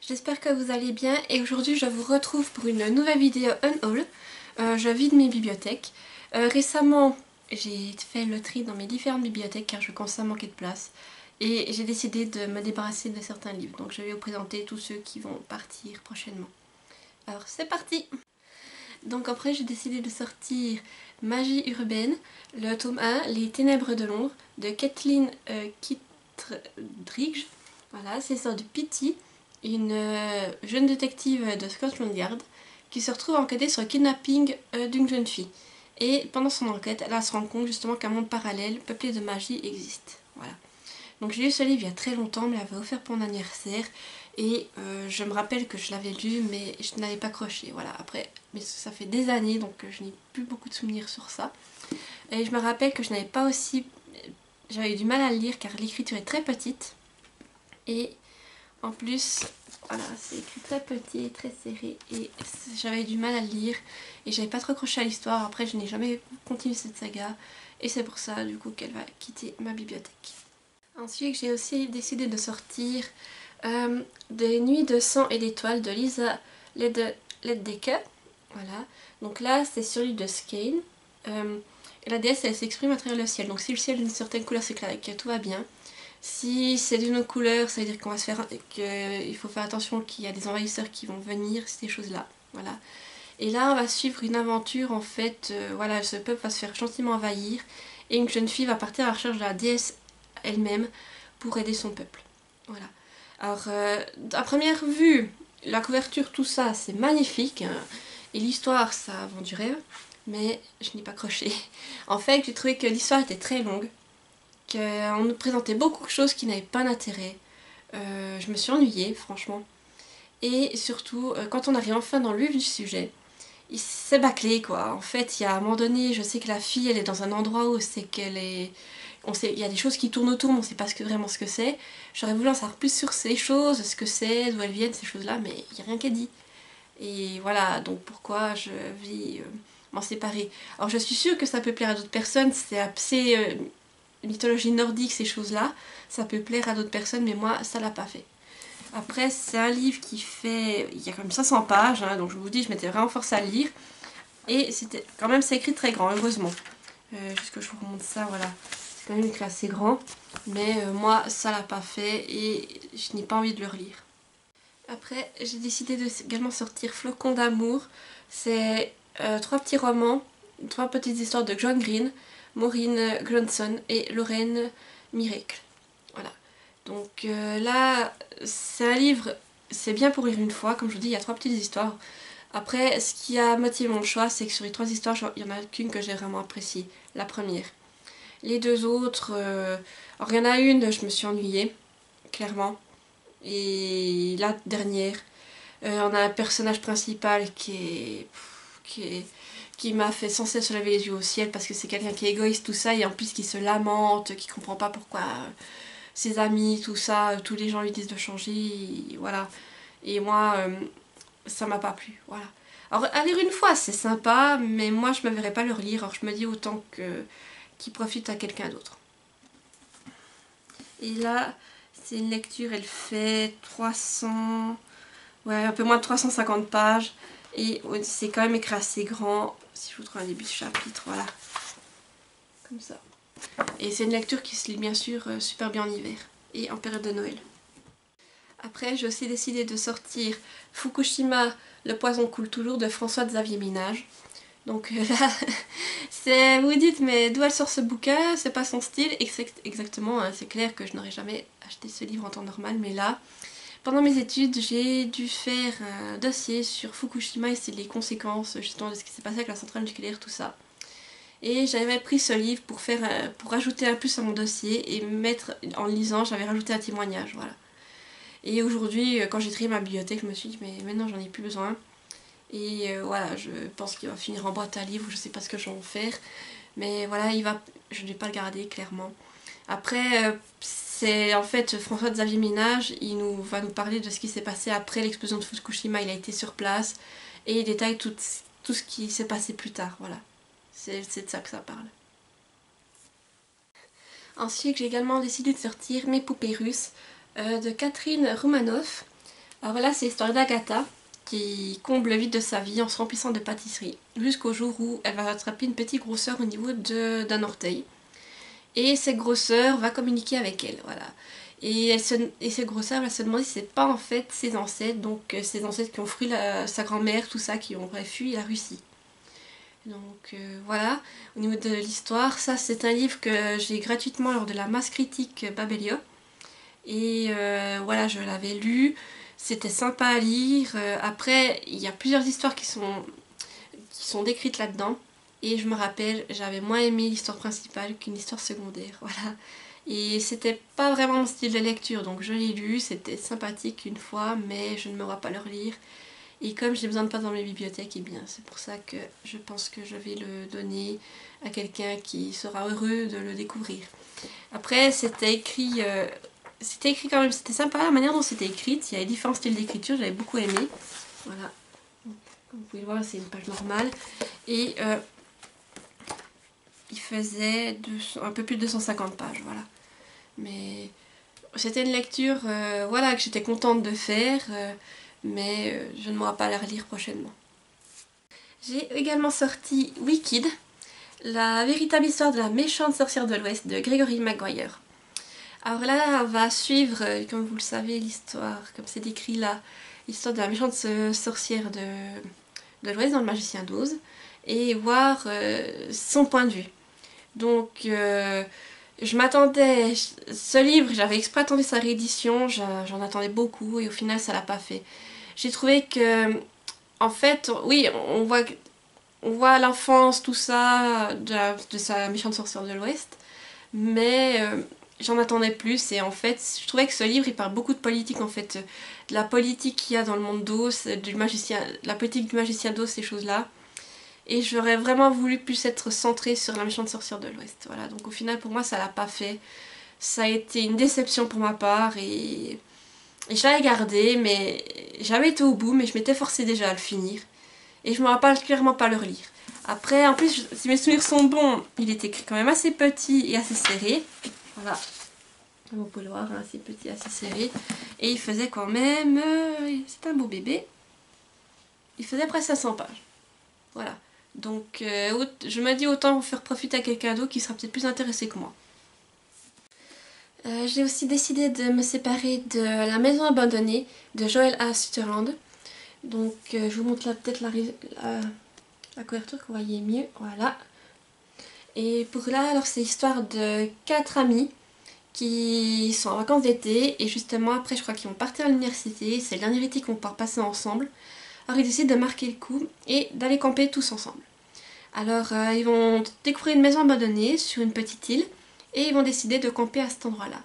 J'espère que vous allez bien et aujourd'hui je vous retrouve pour une nouvelle vidéo unhaul. Je vide mes bibliothèques. Récemment j'ai fait le tri dans mes différentes bibliothèques car je commençais à manquer de place. Et j'ai décidé de me débarrasser de certains livres. Donc je vais vous présenter tous ceux qui vont partir prochainement. Alors c'est parti! Donc après j'ai décidé de sortir Magie urbaine, le tome 1, Les ténèbres de Londres, de Kathleen Kittredge. Voilà, c'est ça de Pity, une jeune détective de Scotland Yard qui se retrouve enquêtée sur le kidnapping d'une jeune fille. Et pendant son enquête, elle se rend compte justement qu'un monde parallèle peuplé de magie existe. Voilà. Donc j'ai lu ce livre il y a très longtemps, on me l'avait offert pour mon anniversaire et je me rappelle que je l'avais lu mais je n'avais pas accroché. Voilà, après, mais ça fait des années donc je n'ai plus beaucoup de souvenirs sur ça. Et je me rappelle que je n'avais pas aussi... J'avais eu du mal à le lire car l'écriture est très petite. Et en plus, voilà, c'est écrit très petit, très serré et j'avais du mal à le lire et j'avais pas trop accroché à l'histoire. Après, je n'ai jamais continué cette saga et c'est pour ça du coup qu'elle va quitter ma bibliothèque. Ensuite, j'ai aussi décidé de sortir des Nuits de sang et d'étoiles de Lisa Ledecker. Voilà, donc là c'est sur l'île de Skane. Et la déesse elle s'exprime à travers le ciel. Donc si le ciel est d'une certaine couleur, c'est que tout va bien. Si c'est d'une autre couleur, ça veut dire qu'on va se faire, qu'il faut faire attention qu'il y a des envahisseurs qui vont venir, ces choses-là. Voilà. Et là, on va suivre une aventure en fait. Voilà, ce peuple va se faire gentiment envahir et une jeune fille va partir à la recherche de la déesse elle-même pour aider son peuple. Voilà. Alors, à première vue, la couverture, tout ça, c'est magnifique. Hein, et l'histoire, ça vend du rêve. Mais je n'ai pas accroché. En fait, j'ai trouvé que l'histoire était très longue. Qu'on nous présentait beaucoup de choses qui n'avaient pas d'intérêt. Je me suis ennuyée, franchement. Et surtout, quand on arrive enfin dans le vif du sujet, c'est bâclé quoi. En fait, il y a un moment donné, je sais que la fille, elle est dans un endroit où c'est qu'elle est... On sait, il y a des choses qui tournent autour, mais on ne sait pas vraiment ce que c'est. J'aurais voulu en savoir plus sur ces choses, ce que c'est, d'où elles viennent, ces choses-là, mais il n'y a rien qui est dit. Et voilà, donc pourquoi je vais m'en séparer. Alors je suis sûre que ça peut plaire à d'autres personnes, c'est assez... mythologie nordique, ces choses-là, ça peut plaire à d'autres personnes, mais moi, ça l'a pas fait. Après, c'est un livre qui fait... Il y a quand même 500 pages, hein, donc je vous dis, je m'étais vraiment forcée à le lire. Et c'était quand même, c'est écrit très grand, heureusement. Juste que je vous remonte ça, voilà. C'est quand même écrit assez grand. Mais moi, ça l'a pas fait et je n'ai pas envie de le relire. Après, j'ai décidé de également sortir Flocon d'amour. C'est 3 petits romans, 3 petites histoires de John Green, Maureen Johnson et Lorraine Miracle. Voilà. Donc là, c'est un livre, c'est bien pour lire une fois. Comme je vous dis, il y a 3 petites histoires. Après, ce qui a motivé mon choix, c'est que sur les 3 histoires, il n'y en a qu'une que j'ai vraiment appréciée. La première. Les 2 autres, alors il y en a une, je me suis ennuyée, clairement. Et la dernière, on a un personnage principal qui m'a fait sans cesse se laver les yeux au ciel parce que c'est quelqu'un qui est égoïste, tout ça, et en plus qui se lamente, qui comprend pas pourquoi ses amis, tout ça, tous les gens lui disent de changer, et voilà. Et moi, ça m'a pas plu, voilà. Alors, à lire une fois, c'est sympa, mais moi, je me verrais pas le relire, alors je me dis autant qu'il profite à quelqu'un d'autre. Et là, c'est une lecture, elle fait 300... Ouais, un peu moins de 350 pages. Et c'est quand même écrit assez grand. Si je vous trouve un début de chapitre, voilà. Comme ça. Et c'est une lecture qui se lit bien sûr super bien en hiver. Et en période de Noël. Après, j'ai aussi décidé de sortir Fukushima, le poison coule toujours de François-Xavier Minage. Donc là, vous dites, mais d'où elle sort ce bouquin? C'est pas son style. Exactement, hein, c'est clair que je n'aurais jamais acheté ce livre en temps normal, mais là, pendant mes études, j'ai dû faire un dossier sur Fukushima et c'est les conséquences justement de ce qui s'est passé avec la centrale nucléaire, tout ça. Et j'avais pris ce livre pour rajouter un plus à mon dossier et mettre, en le lisant, j'avais rajouté un témoignage, voilà. Et aujourd'hui, quand j'ai trié ma bibliothèque, je me suis dit, mais maintenant j'en ai plus besoin. Et voilà, je pense qu'il va finir en boîte à livres, je sais pas ce que je vais en faire. Mais voilà, je ne vais pas le garder, clairement. Après, c'est en fait François-Xavier Minage, va nous parler de ce qui s'est passé après l'explosion de Fukushima. Il a été sur place et il détaille tout ce qui s'est passé plus tard, voilà. C'est de ça que ça parle. Ensuite, j'ai également décidé de sortir Mes poupées russes de Catherine Romanoff. Alors voilà, c'est l'histoire d'Agatha qui comble le vide de sa vie en se remplissant de pâtisserie, jusqu'au jour où elle va attraper une petite grosseur au niveau d'un orteil. Et cette grosseur va communiquer avec elle, voilà. Et cette grosseur va se demander si c'est pas en fait ses ancêtres, donc ses ancêtres qui ont fui sa grand-mère, tout ça, qui ont fui la Russie. Donc voilà, au niveau de l'histoire, ça c'est un livre que j'ai gratuitement lors de la masse critique Babelio. Et voilà, je l'avais lu, c'était sympa à lire. Après, il y a plusieurs histoires qui sont décrites là-dedans. Et je me rappelle, j'avais moins aimé l'histoire principale qu'une histoire secondaire, voilà. Et c'était pas vraiment mon style de lecture, donc je l'ai lu, c'était sympathique une fois, mais je ne me vois pas le relire. Et comme j'ai besoin de pas dans mes bibliothèques, et bien c'est pour ça que je pense que je vais le donner à quelqu'un qui sera heureux de le découvrir. Après, c'était écrit quand même, c'était sympa la manière dont c'était écrit, il y avait différents styles d'écriture, j'avais beaucoup aimé. Voilà, comme vous pouvez le voir, c'est une page normale. Et il faisait un peu plus de 250 pages, voilà. Mais c'était une lecture voilà, que j'étais contente de faire, mais je ne m'aurai pas à la relire prochainement. J'ai également sorti Wicked, la véritable histoire de la méchante sorcière de l'Ouest de Gregory Maguire. Alors là, on va suivre, comme vous le savez, l'histoire, comme c'est décrit là, l'histoire de la méchante sorcière de l'Ouest dans Le Magicien d'Oz, et voir son point de vue. Donc, je m'attendais, ce livre, j'avais exprès attendu sa réédition, j'en attendais beaucoup et au final ça l'a pas fait. J'ai trouvé que, en fait, oui, on voit l'enfance, tout ça, de sa méchante sorcière de l'Ouest, mais j'en attendais plus et en fait, je trouvais que ce livre il parle beaucoup de politique en fait, de la politique qu'il y a dans le monde d'Oz, la politique du magicien d'Oz, ces choses-là. Et j'aurais vraiment voulu plus être centrée sur la méchante sorcière de l'Ouest. Voilà, donc au final pour moi ça l'a pas fait. Ça a été une déception pour ma part et je l'avais gardé, mais j'avais été au bout, mais je m'étais forcée déjà à le finir. Et je me rappelle clairement pas le relire. Après, en plus, si mes souvenirs sont bons, il est écrit quand même assez petit et assez serré. Voilà, comme vous pouvez le voir, hein, assez petit, assez serré. Et il faisait quand même... c'est un beau bébé. Il faisait presque 500 pages. Voilà. Donc je me dis autant vous faire profiter à quelqu'un d'autre qui sera peut-être plus intéressé que moi. J'ai aussi décidé de me séparer de La Maison Abandonnée de Joël A. Sutherland. Donc je vous montre là peut-être la couverture que vous voyez mieux. Voilà. Et pour là, alors c'est l'histoire de 4 amis qui sont en vacances d'été et justement après je crois qu'ils vont partir à l'université. C'est le dernier été qu'on part passer ensemble. Alors ils décident de marquer le coup et d'aller camper tous ensemble. Alors ils vont découvrir une maison abandonnée sur une petite île et ils vont décider de camper à cet endroit-là.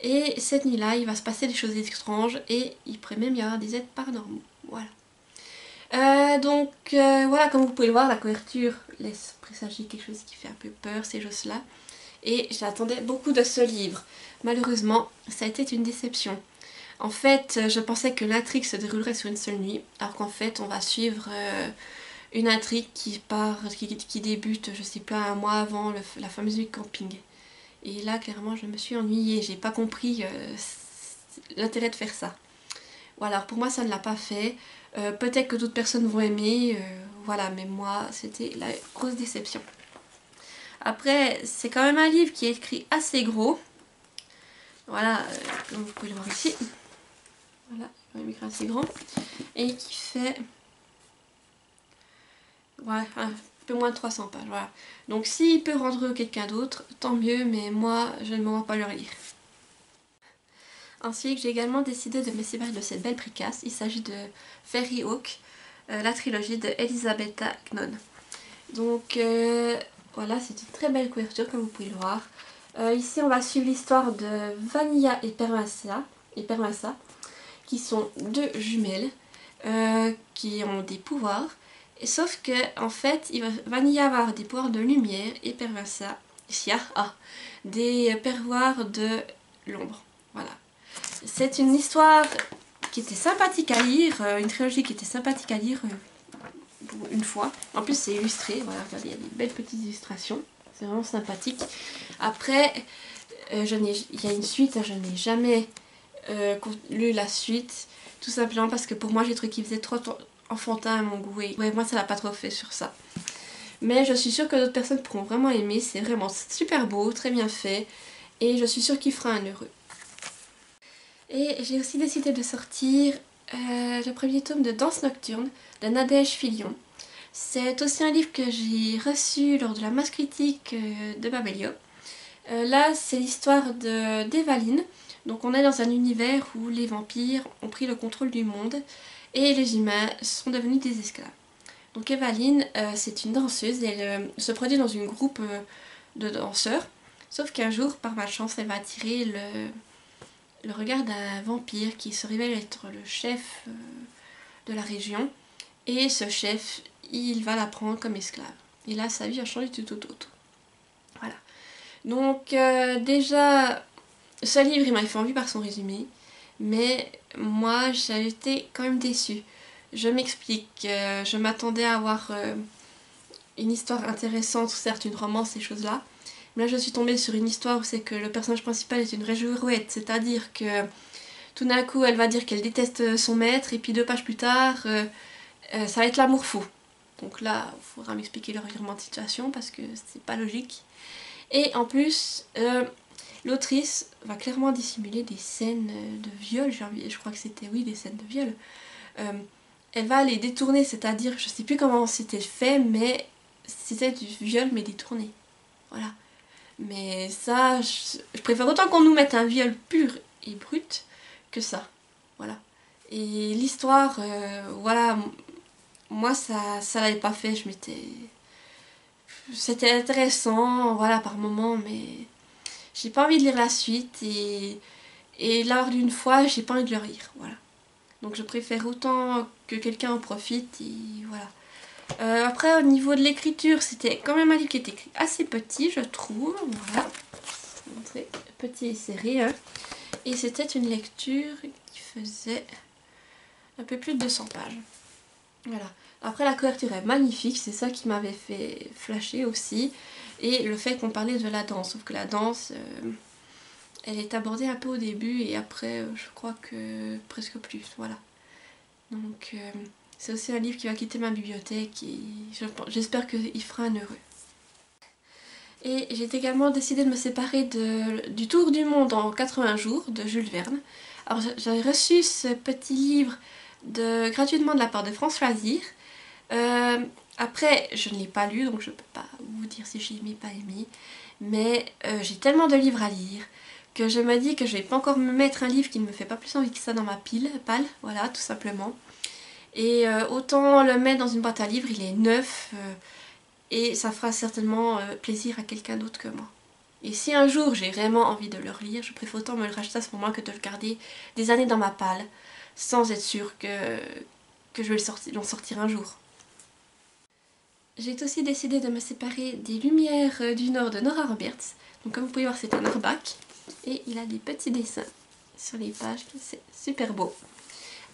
Et cette nuit-là, il va se passer des choses étranges et il pourrait même y avoir des êtres paranormaux. Voilà. Voilà, comme vous pouvez le voir, la couverture laisse présager quelque chose qui fait un peu peur, ces choses-là. Et j'attendais beaucoup de ce livre. Malheureusement, ça a été une déception. En fait, je pensais que l'intrigue se déroulerait sur une seule nuit, alors qu'en fait, on va suivre une intrigue qui débute, je sais pas, un mois avant la fameuse nuit de camping. Et là, clairement, je me suis ennuyée. J'ai pas compris l'intérêt de faire ça. Voilà, alors pour moi, ça ne l'a pas fait. Peut-être que d'autres personnes vont aimer, voilà, mais moi, c'était la grosse déception. Après, c'est quand même un livre qui est écrit assez gros. Voilà, comme vous pouvez le voir ici. Voilà, un écrit assez grand. Et qui fait... ouais, un peu moins de 300 pages, voilà. Donc s'il peut rendre quelqu'un d'autre, tant mieux, mais moi, je ne me vois pas le relire. Ensuite, j'ai également décidé de me séparer de cette belle précasse. Il s'agit de Fairy Oak, la trilogie de Elisabetta Gnon. Donc voilà, c'est une très belle couverture comme vous pouvez le voir. Ici, on va suivre l'histoire de Vanilla et Permassa, qui sont deux jumelles qui ont des pouvoirs. Et sauf que en fait, Vanilla va avoir des pouvoirs de lumière et Permassa des pouvoirs de l'ombre. Voilà. C'est une histoire qui était sympathique à lire, une trilogie qui était sympathique à lire pour une fois. En plus c'est illustré, voilà, regardez, il y a des belles petites illustrations, c'est vraiment sympathique. Après, il y a une suite, je n'ai jamais lu la suite. tout simplement parce que pour moi j'ai trouvé qu'il faisait trop enfantin à mon goût et ouais, moi ça l'a pas trop fait sur ça. Mais je suis sûre que d'autres personnes pourront vraiment aimer, c'est vraiment super beau, très bien fait et je suis sûre qu'il fera un heureux. Et j'ai aussi décidé de sortir le premier tome de Danse Nocturne de Nadège Filion. C'est aussi un livre que j'ai reçu lors de la masse critique de Babelio. Là, c'est l'histoire d'Evaline. Donc on est dans un univers où les vampires ont pris le contrôle du monde et les humains sont devenus des esclaves. Donc Evaline, c'est une danseuse et elle se produit dans une groupe de danseurs. Sauf qu'un jour, par malchance, elle va attirer le regard d'un vampire qui se révèle être le chef de la région. Et ce chef, il va la prendre comme esclave. Et là, sa vie a changé du tout au tout. Voilà. Donc déjà, ce livre, il m'a fait envie par son résumé. Mais moi, j'ai été quand même déçue. Je m'explique. Je m'attendais à avoir une histoire intéressante, certes une romance, ces choses-là. Mais là, je suis tombée sur une histoire où c'est que le personnage principal est une girouette. C'est-à-dire que tout d'un coup, elle va dire qu'elle déteste son maître. Et puis 2 pages plus tard... ça va être l'amour fou. Donc là, il faudra m'expliquer le revirement de situation parce que c'est pas logique. Et en plus, l'autrice va clairement dissimuler des scènes de viol. Je crois que c'était, oui, des scènes de viol. Elle va les détourner, c'est-à-dire, je sais plus comment c'était fait, mais c'était du viol mais détourné. Voilà. Mais ça, je préfère autant qu'on nous mette un viol pur et brut que ça. Voilà. Et l'histoire, voilà... Moi, ça l'avait pas fait, c'était intéressant, voilà, par moments, mais j'ai pas envie de lire la suite et lors d'une fois, j'ai pas envie de le lire, voilà. Donc je préfère autant que quelqu'un en profite et voilà. Après, au niveau de l'écriture, c'était quand même un livre qui était écrit assez petit, je trouve, voilà. Je vais vous montrer, petit et serré, hein. Et c'était une lecture qui faisait un peu plus de 200 pages. Voilà. Après la couverture est magnifique, c'est ça qui m'avait fait flasher aussi. Et le fait qu'on parlait de la danse, sauf que la danse, elle est abordée un peu au début et après je crois que presque plus, voilà. Donc c'est aussi un livre qui va quitter ma bibliothèque et j'espère qu'il fera un heureux. Et j'ai également décidé de me séparer du Tour du monde en 80 jours de Jules Verne. Alors j'avais reçu ce petit livre gratuitement de la part de France Loisirs. Après, je ne l'ai pas lu, donc je ne peux pas vous dire si j'ai aimé, pas aimé. Mais j'ai tellement de livres à lire que je me dis que je vais pas encore me mettre un livre qui ne me fait pas plus envie que ça dans ma pâle, voilà, tout simplement. Et autant le mettre dans une boîte à livres, il est neuf et ça fera certainement plaisir à quelqu'un d'autre que moi. Et si un jour j'ai vraiment envie de le relire, je préfère autant me le racheter à ce moment que de le garder des années dans ma palle, sans être sûre que je vais l'en sortir un jour. J'ai aussi décidé de me séparer des Lumières du Nord de Nora Roberts. Donc comme vous pouvez voir, c'est un hardback et il a des petits dessins sur les pages, c'est super beau.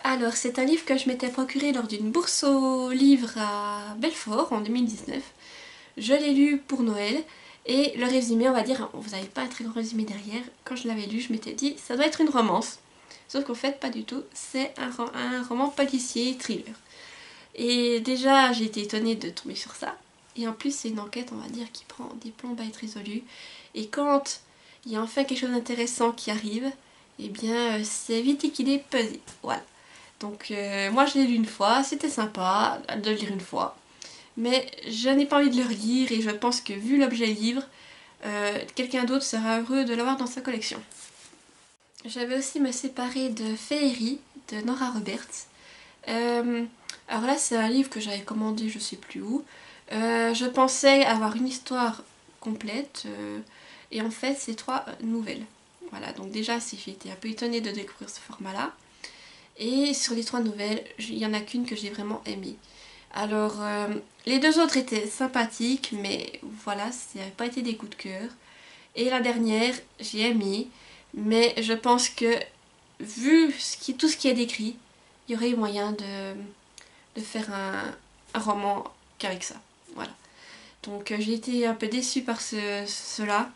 Alors c'est un livre que je m'étais procuré lors d'une bourse aux livres à Belfort en 2019. Je l'ai lu pour Noël et le résumé, on va dire, vous n'avez pas un très grand résumé derrière. Quand je l'avais lu, je m'étais dit ça doit être une romance. Sauf qu'en fait pas du tout, c'est un roman policier thriller. Et déjà, j'ai été étonnée de tomber sur ça. Et en plus, c'est une enquête, on va dire, qui prend des plombes à être résolue. Et quand il y a enfin quelque chose d'intéressant qui arrive, eh bien, c'est vite qu'il est pesé. Voilà. Donc, moi, je l'ai lu une fois. C'était sympa de le lire une fois. Mais je n'ai pas envie de le relire. Et je pense que, vu l'objet livre, quelqu'un d'autre sera heureux de l'avoir dans sa collection. J'avais aussi me séparer de Féerie, de Nora Roberts. Alors là, c'est un livre que j'avais commandé je sais plus où. Je pensais avoir une histoire complète et en fait c'est 3 nouvelles. Voilà, donc déjà j'ai été un peu étonnée de découvrir ce format-là. Et sur les 3 nouvelles, il n'y en a qu'une que j'ai vraiment aimée. Alors les 2 autres étaient sympathiques, mais voilà, ça n'avait pas été des coups de cœur. Et la dernière, j'ai aimé, mais je pense que vu tout ce qui est décrit, il y aurait eu moyen de faire un roman qu'avec ça. Voilà. Donc j'ai été un peu déçue par cela.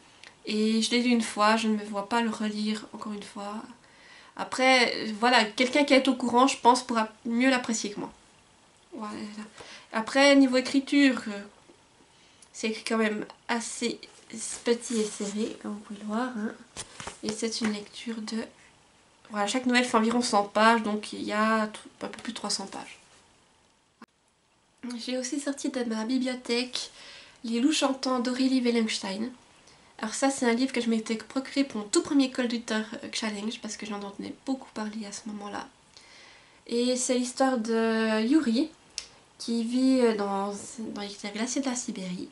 Et je l'ai lu une fois, je ne me vois pas le relire encore une fois. Après, voilà, quelqu'un qui est au courant, je pense, pourra mieux l'apprécier que moi. Voilà. Après, niveau écriture, c'est écrit quand même assez petit et serré, comme vous pouvez le voir. Hein. Et c'est une lecture de... Voilà, chaque nouvelle fait environ 100 pages, donc il y a un peu plus de 300 pages. J'ai aussi sorti de ma bibliothèque Les Loups Chantants d'Aurélie Wellenstein. Alors ça, c'est un livre que je m'étais procuré pour mon tout premier Cold Winter Challenge, parce que j'en entendais beaucoup parler à ce moment-là. Et c'est l'histoire de Yuri, qui vit dans les glaciers de la Sibérie,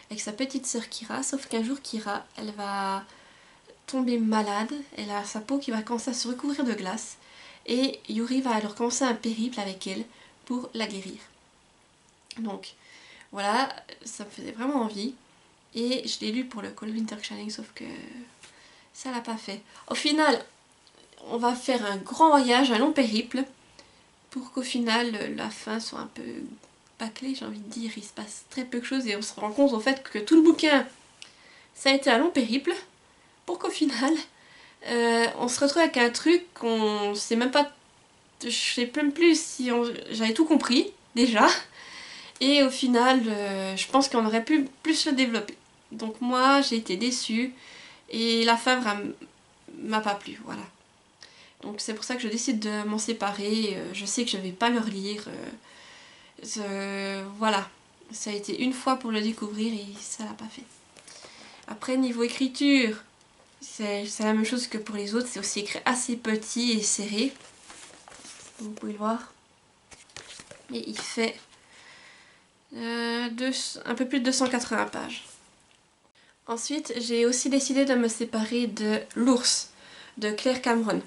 avec sa petite sœur Kira, sauf qu'un jour Kira, elle va tomber malade, elle a sa peau qui va commencer à se recouvrir de glace, et Yuri va alors commencer un périple avec elle pour la guérir. Donc voilà, ça me faisait vraiment envie, et je l'ai lu pour le Cold Winter Challenge, sauf que ça l'a pas fait. Au final, on va faire un grand voyage, un long périple, pour qu'au final, la fin soit un peu bâclée, j'ai envie de dire. Il se passe très peu de choses et on se rend compte au fait que tout le bouquin, ça a été un long périple, pour qu'au final, on se retrouve avec un truc qu'on sait même pas, je sais même plus si j'avais tout compris, déjà. Et au final, je pense qu'on aurait pu plus le développer. Donc moi, j'ai été déçue et la fin vraiment m'a pas plu, voilà. Donc c'est pour ça que je décide de m'en séparer. Je sais que je vais pas le relire. Voilà, ça a été une fois pour le découvrir et ça l'a pas fait. Après, niveau écriture, c'est la même chose que pour les autres. C'est aussi écrit assez petit et serré. Vous pouvez le voir. Et il fait un peu plus de 280 pages. Ensuite, j'ai aussi décidé de me séparer de L'Ours, de Claire Cameron.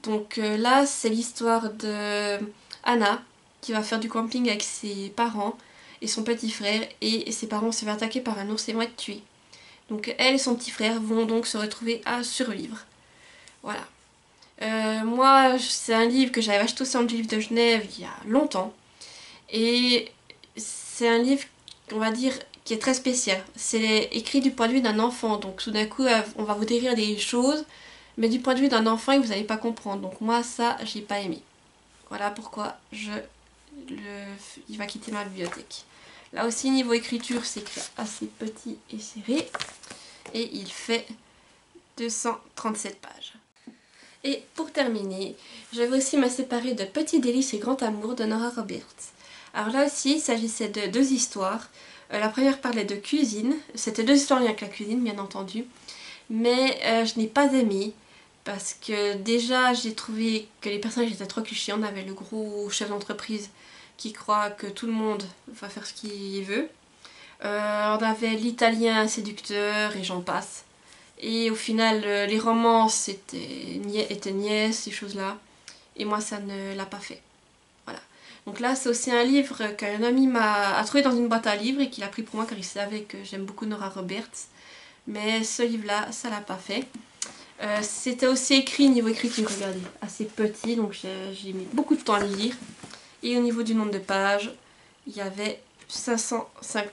Donc là, c'est l'histoire de Anna qui va faire du camping avec ses parents et son petit frère, et ses parents se font attaquer par un ours et vont être tués. Donc elle et son petit frère vont donc se retrouver à survivre. Voilà. Moi, c'est un livre que j'avais acheté au Centre du Livre de Genève il y a longtemps, et c'est un livre, on va dire, qui est très spécial. C'est écrit du point de vue d'un enfant, donc tout d'un coup, on va vous décrire des choses, mais du point de vue d'un enfant, vous n'allez pas comprendre. Donc moi, ça, j'ai pas aimé. Voilà pourquoi il va quitter ma bibliothèque. Là aussi, niveau écriture, c'est écrit assez petit et serré. Et il fait 237 pages. Et pour terminer, je vais aussi me séparer de Petit délice et grand amour de Nora Roberts. Alors là aussi, il s'agissait de deux histoires. La première parlait de cuisine. C'était deux histoires liées avec la cuisine, bien entendu. Mais je n'ai pas aimé. Parce que déjà, j'ai trouvé que les personnages étaient trop clichés. On avait le gros chef d'entreprise qui croit que tout le monde va faire ce qu'il veut. On avait l'italien séducteur et j'en passe. Et au final, les romances étaient niaises, ces choses-là. Et moi, ça ne l'a pas fait. Voilà. Donc là, c'est aussi un livre qu'un ami a trouvé dans une boîte à livres et qu'il a pris pour moi car il savait que j'aime beaucoup Nora Roberts. Mais ce livre-là, ça l'a pas fait. C'était aussi écrit niveau écriture, regardez, assez petit, donc j'ai mis beaucoup de temps à le lire. Et au niveau du nombre de pages, il y avait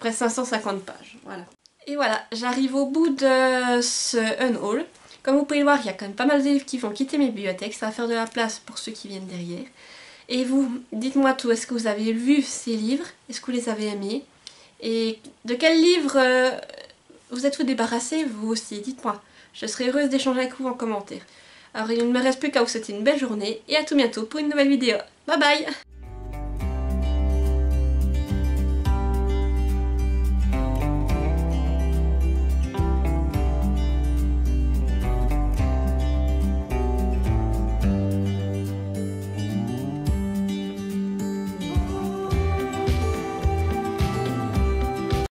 près 550 pages, voilà. Et voilà, j'arrive au bout de ce unhaul. Comme vous pouvez le voir, il y a quand même pas mal de livres qui vont quitter mes bibliothèques, ça va faire de la place pour ceux qui viennent derrière. Et vous, dites-moi tout, est-ce que vous avez lu ces livres? Est-ce que vous les avez aimés? Et de quel livre vous êtes-vous débarrassé, vous aussi? Dites-moi. Je serai heureuse d'échanger avec vous en commentaire. Alors il ne me reste plus qu'à vous souhaiter une belle journée et à tout bientôt pour une nouvelle vidéo. Bye bye!